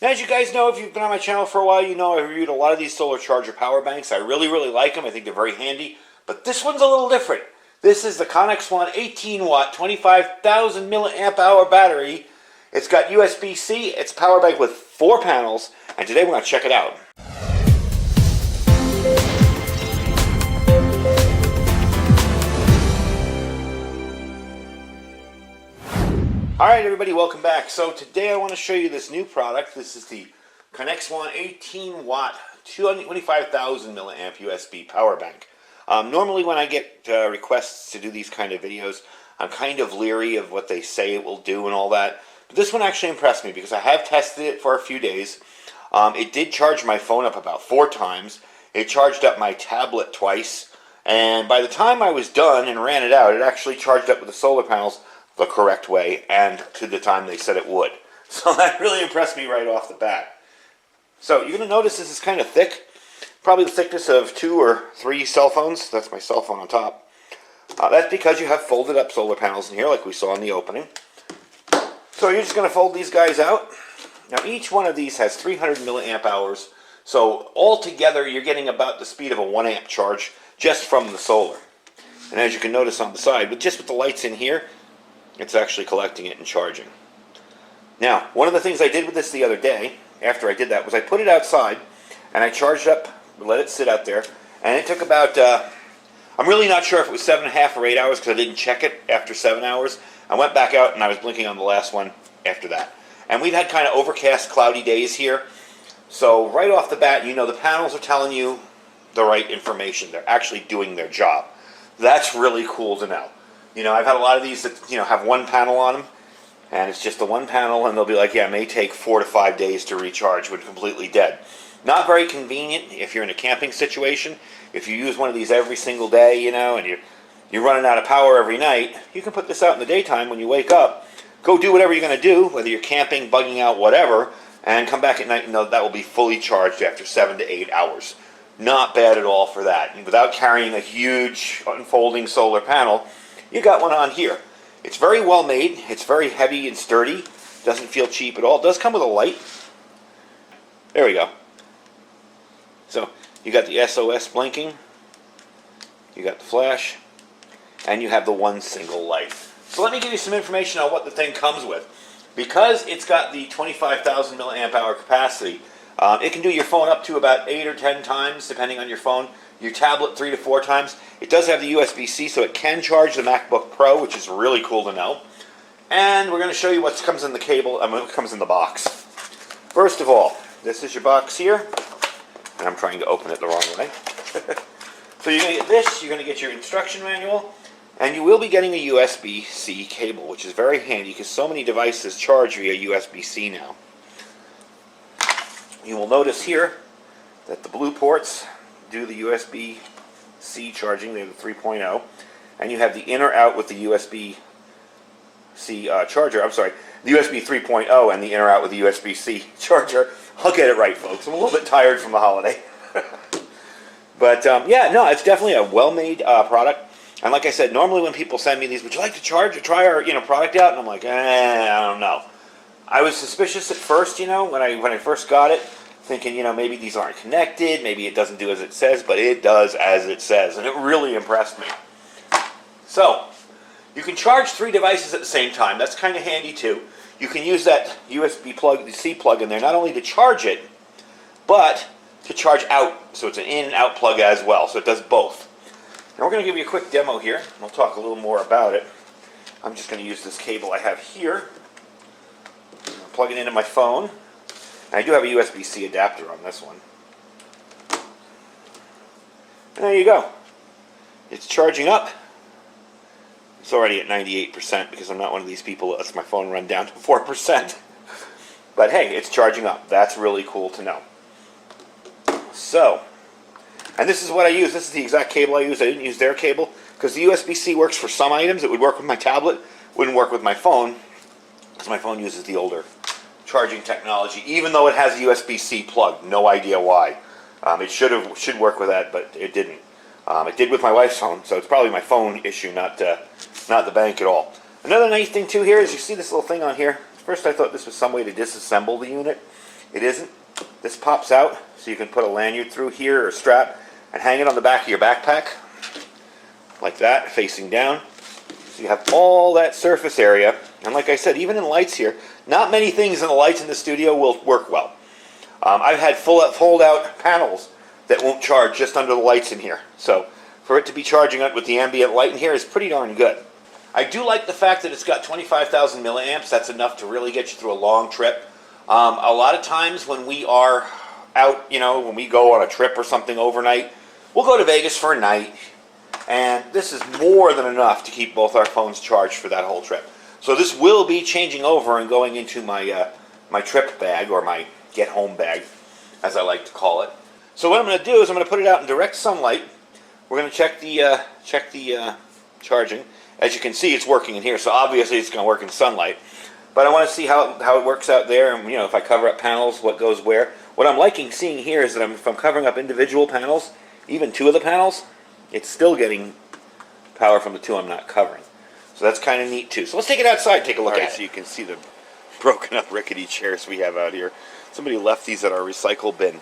Now, as you guys know, if you've been on my channel for a while, you know I've reviewed a lot of these solar charger power banks. I really like them. I think they're very handy. But this one's a little different. This is the CONXWAN 18 watt, 25,000 milliamp hour battery. It's got USB-C. It's a power bank with 4 panels. And today we're going to check it out. Alright everybody, welcome back. So today I want to show you this new product. This is the CONXWAN 18 watt, 25,000 milliamp USB power bank. Normally when I get requests to do these kind of videos, I'm kind of leery of what they say it will do and all that. But this one actually impressed me because I have tested it for a few days. It did charge my phone up about 4 times. It charged up my tablet twice. And by the time I was done and ran it out, it actually charged up with the solar panels the correct way and to the time they said it would. So that really impressed me right off the bat. So you're going to notice this is kind of thick. Probably the thickness of 2 or 3 cell phones. That's my cell phone on top. That's because you have folded up solar panels in here like we saw in the opening. So you're just going to fold these guys out. Now each one of these has 300 milliamp hours. So altogether you're getting about the speed of a 1 amp charge just from the solar. And as you can notice on the side, with the lights in here, it's actually collecting it and charging. Now, one of the things I did with this the other day, after I did that, was I put it outside and I charged up, let it sit out there, and it took about, I'm really not sure if it was 7.5 or 8 hours because I didn't check it after 7 hours. I went back out and I was blinking on the last one after that. And we've had kind of overcast, cloudy days here. So right off the bat, you know the panels are telling you the right information. They're actually doing their job. That's really cool to know. You know, I've had a lot of these that, have 1 panel on them, and it's just the 1 panel, and they'll be like, yeah, it may take 4 to 5 days to recharge when completely dead. Not very convenient if you're in a camping situation. If you use one of these every single day, and you're running out of power every night, you can put this out in the daytime when you wake up, go do whatever you're going to do, whether you're camping, bugging out, whatever, and come back at night and know that will be fully charged after 7 to 8 hours. Not bad at all for that. And without carrying a huge unfolding solar panel, you got one on here. It's very well made. It's very heavy and sturdy. Doesn't feel cheap at all. It does come with a light. There we go. So you got the SOS blinking. You got the flash. And you have the 1 single light. So let me give you some information on what the thing comes with. Because it's got the 25,000 milliamp hour capacity, it can do your phone up to about 8 or 10 times, depending on your phone. Your tablet 3 to 4 times. It does have the USB-C, so it can charge the MacBook Pro, which is really cool to know. And we're going to show you what comes in the cable, what comes in the box. First of all, this is your box here, and I'm trying to open it the wrong way. So you're going to get this, you're going to get your instruction manual, and you will be getting a USB-C cable, which is very handy because so many devices charge via USB-C now. You will notice here that the blue ports do the USB-C charging, they're the 3.0, and you have the inner out with the USB-C charger, I'm sorry, the USB 3.0 and the inner out with the USB-C charger. I'll get it right, folks. I'm a little bit tired from the holiday. But yeah, no, it's definitely a well-made product. And like I said, normally when people send me these, would you like to charge or try our product out? And I'm like, I don't know. I was suspicious at first, when I first got it, thinking, maybe these aren't connected, maybe it doesn't do as it says, but it does as it says, and it really impressed me. So, you can charge 3 devices at the same time. That's kind of handy too. You can use that USB plug, the C plug in there, not only to charge it, but to charge out. So it's an in and out plug as well, so it does both. Now we're going to give you a quick demo here, and we'll talk a little more about it. I'm just going to use this cable I have here, plug it into my phone. I do have a USB-C adapter on this one. And there you go. It's charging up. It's already at 98% because I'm not one of these people that lets my phone run down to 4%. But hey, it's charging up. That's really cool to know. So, and this is what I use. This is the exact cable I use. I didn't use their cable because the USB-C works for some items. It would work with my tablet. Wouldn't work with my phone because my phone uses the older charging technology, even though it has a USB-C plug. No idea why. It should work with that, but it didn't. It did with my wife's phone, so it's probably my phone issue, not the bank at all. Another nice thing too here is you see this little thing on here. First I thought this was some way to disassemble the unit. It isn't. This pops out, so you can put a lanyard through here or a strap and hang it on the back of your backpack, like that, facing down. So you have all that surface area. And like I said, even in lights here, not many things in the lights in the studio will work well. I've had fold-out panels that won't charge just under the lights in here. So for it to be charging up with the ambient light in here is pretty darn good. I do like the fact that it's got 25,000 milliamps. That's enough to really get you through a long trip. A lot of times when we are out, when we go on a trip or something overnight, we'll go to Vegas for a night, and this is more than enough to keep both our phones charged for that whole trip. So this will be changing over and going into my my trip bag, or my get-home bag, as I like to call it. So what I'm going to do is I'm going to put it out in direct sunlight. We're going to check the charging. As you can see, it's working in here, so obviously it's going to work in sunlight. But I want to see how it works out there, and if I cover up panels, what goes where. What I'm liking seeing here is that if I'm covering up individual panels, even 2 of the panels, it's still getting power from the 2 I'm not covering. So that's kind of neat too. So let's take it outside and take a look at it. So you can see the broken up rickety chairs we have out here. Somebody left these at our recycle bin.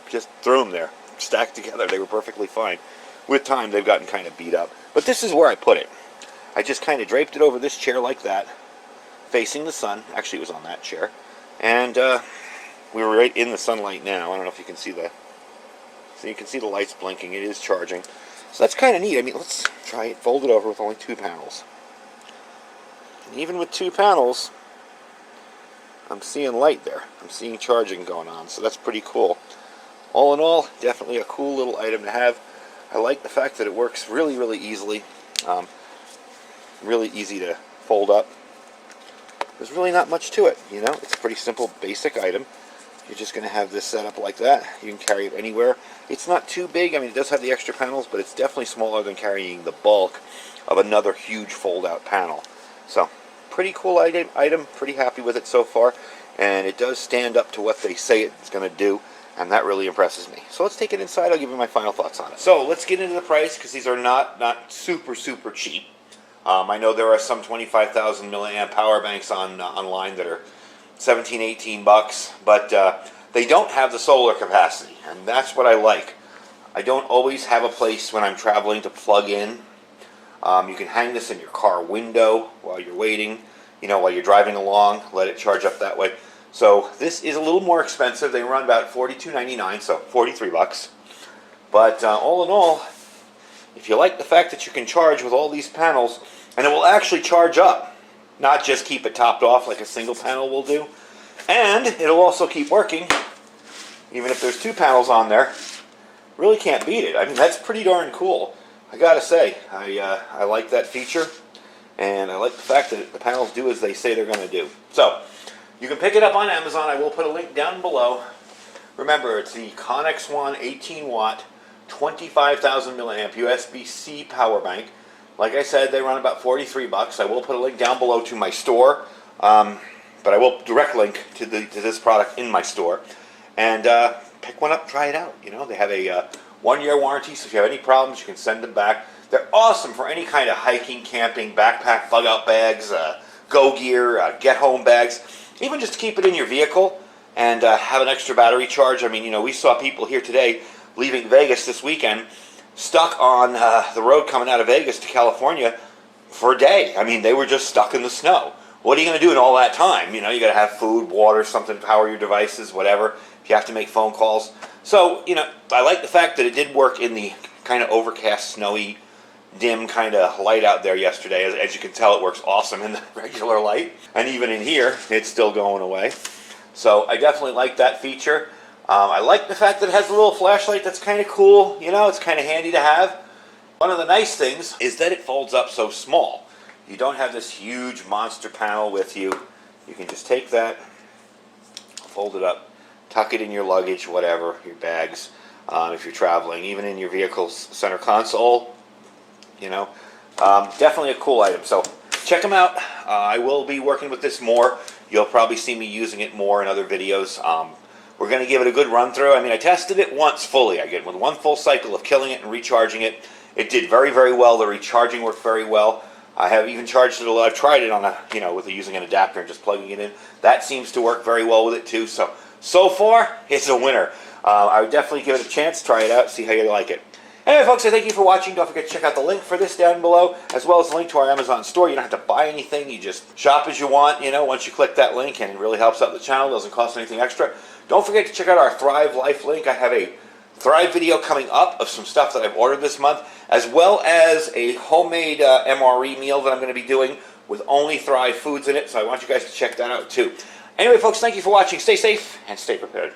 Just threw them there, stacked together. They were perfectly fine. With time, they've gotten kind of beat up. But this is where I put it. I just kind of draped it over this chair like that, facing the sun. Actually, it was on that chair. And we were right in the sunlight now. I don't know if you can see the... So you can see the lights blinking. It is charging. So that's kind of neat. I mean, let's try it. Fold it over with only 2 panels. And even with 2 panels, I'm seeing light there. I'm seeing charging going on. So that's pretty cool. All in all, definitely a cool little item to have. I like the fact that it works really, really easily. Really easy to fold up. There's really not much to it, It's a pretty simple, basic item. You're just going to have this set up like that. You can carry it anywhere. It's not too big. I mean, it does have the extra panels, but it's definitely smaller than carrying the bulk of another huge fold-out panel. So, pretty cool item. Pretty happy with it so far. And it does stand up to what they say it's going to do. And that really impresses me. So let's take it inside. I'll give you my final thoughts on it. So let's get into the price, because these are not super, super cheap. I know there are some 25,000 milliamp power banks online that are 17, 18 bucks, but they don't have the solar capacity, and that's what I like. I don't always have a place when I'm traveling to plug in. You can hang this in your car window while you're waiting, while you're driving along, let it charge up that way. So this is a little more expensive. They run about $42.99, so 43 bucks. But all in all, if you like the fact that you can charge with all these panels, and it will actually charge up, not just keep it topped off like a single panel will do, and it'll also keep working, even if there's 2 panels on there, really can't beat it. I mean, that's pretty darn cool. I gotta say, I like that feature, and I like the fact that the panels do as they say they're going to do. So, you can pick it up on Amazon. I will put a link down below. Remember, it's the CONXWAN 18 watt, 25,000 milliamp USB-C power bank. Like I said, they run about 43 bucks. I will put a link down below to my store, but I will direct link to this product in my store. And pick one up, try it out. They have a 1-year warranty, so if you have any problems, you can send them back. They're awesome for any kind of hiking, camping, backpack, bug-out bags, go gear, get-home bags. Even just to keep it in your vehicle and have an extra battery charge. I mean, we saw people here today leaving Vegas this weekend, stuck on the road coming out of Vegas to California for a day. I mean, they were just stuck in the snow. What are you going to do in all that time? You got to have food, water, something to power your devices, whatever, if you have to make phone calls. So, I like the fact that it did work in the kind of overcast, snowy, dim kind of light out there yesterday. As you can tell, it works awesome in the regular light. And even in here, it's still going away. So I definitely like that feature. I like the fact that it has a little flashlight. That's kind of cool. It's kind of handy to have. One of the nice things is that it folds up so small. You don't have this huge monster panel with you. You can just take that, fold it up, tuck it in your luggage, whatever, your bags, if you're traveling, even in your vehicle's center console. Definitely a cool item. So check them out. I will be working with this more. You'll probably see me using it more in other videos. We're going to give it a good run through. I mean, I tested it once fully. I get with one full cycle of killing it and recharging it. It did very, very well. The recharging worked very well. I have even charged it a lot. I've tried it on with using an adapter and just plugging it in. That seems to work very well with it too. So So far, it's a winner. I would definitely give it a chance, try it out, see how you like it. Anyway, folks, I thank you for watching. Don't forget to check out the link for this down below, as well as the link to our Amazon store. You don't have to buy anything. You just shop as you want, once you click that link, and it really helps out the channel. It doesn't cost anything extra. Don't forget to check out our Thrive Life link. I have a Thrive video coming up of some stuff that I've ordered this month, as well as a homemade MRE meal that I'm going to be doing with only Thrive foods in it. So I want you guys to check that out too. Anyway, folks, thank you for watching. Stay safe and stay prepared.